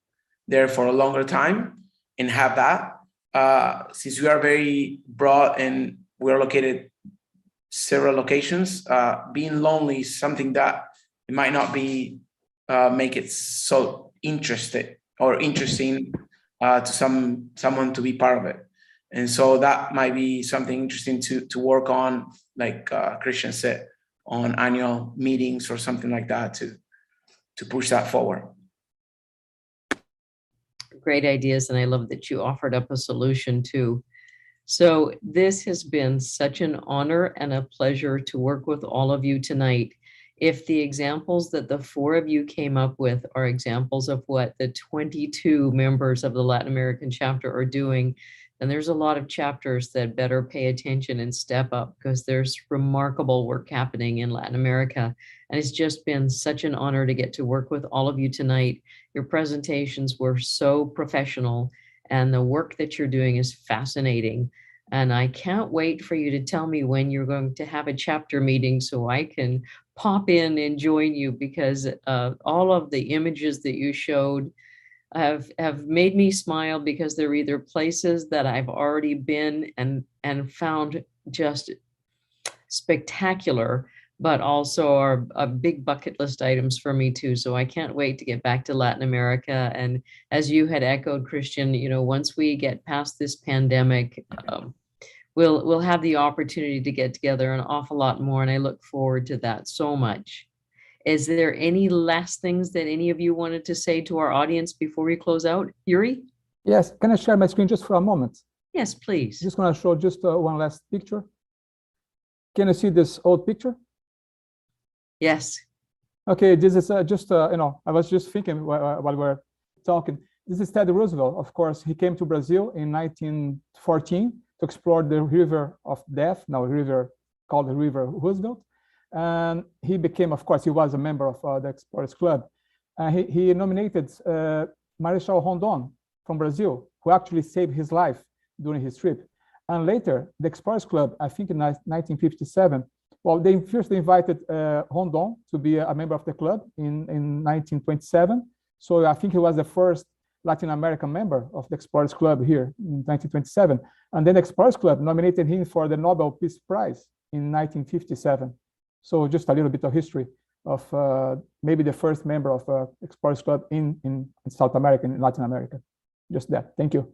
there for a longer time and have that. Since we are very broad and we're located several locations, being lonely is something that it might not be make it so interesting to someone to be part of it. And so that might be something interesting to work on, like Cristián said, on annual meetings or something like that to push that forward. Great ideas, and I love that you offered up a solution too. So this has been such an honor and a pleasure to work with all of you tonight. If the examples that the four of you came up with are examples of what the 22 members of the Latin American chapter are doing, then there's a lot of chapters that better pay attention and step up, because there's remarkable work happening in Latin America. And it's just been such an honor to get to work with all of you tonight. Your presentations were so professional, and the work that you're doing is fascinating. And I can't wait for you to tell me when you're going to have a chapter meeting so I can pop in and join you, because all of the images that you showed have made me smile, because they're either places that I've already been and found just spectacular, but also are big bucket list items for me too. So I can't wait to get back to Latin America. And as you had echoed, Cristián, once we get past this pandemic, we'll have the opportunity to get together an awful lot more. And I look forward to that so much. Is there any last things that any of you wanted to say to our audience before we close out? Yuri? Yes, can I share my screen just for a moment? Yes, please. Just going to show just one last picture. Can you see this old picture? Yes. Okay, this is just, I was just thinking while we were talking. This is Teddy Roosevelt. Of course, he came to Brazil in 1914 to explore the River of Death, now a river called the River Roosevelt. And he became, of course, he was a member of the Explorers Club. He nominated Marechal Rondon from Brazil, who actually saved his life during his trip. And later, the Explorers Club, I think in 1957, well, they first invited Rondon to be a member of the club in 1927. So I think he was the first Latin American member of the Explorers Club here in 1927. And then the Explorers Club nominated him for the Nobel Peace Prize in 1957. So just a little bit of history of maybe the first member of Explorers Club in South America, in Latin America. Just that. Thank you.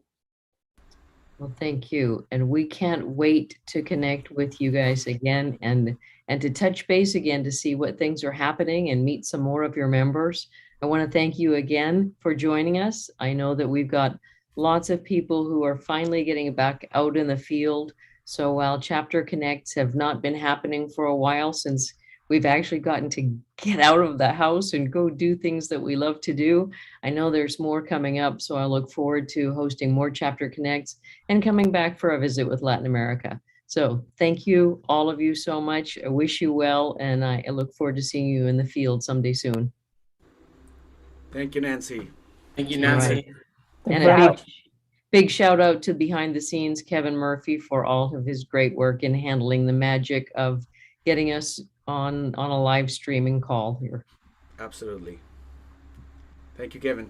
Well, thank you. And we can't wait to connect with you guys again and to touch base again to see what things are happening and meet some more of your members. I want to thank you again for joining us. I know that we've got lots of people who are finally getting back out in the field. So while Chapter Connects have not been happening for a while, since we've actually gotten to get out of the house and go do things that we love to do, I know there's more coming up. So I look forward to hosting more Chapter Connects and coming back for a visit with Latin America. So thank you, all of you, so much. I wish you well, and I look forward to seeing you in the field someday soon. Thank you, Nancy. Thank you, Nancy. Right. Thank And you very a much. big shout out to behind the scenes, Kevin Murphy, for all of his great work in handling the magic of getting us on a live streaming call here. Absolutely. Thank you, Kevin.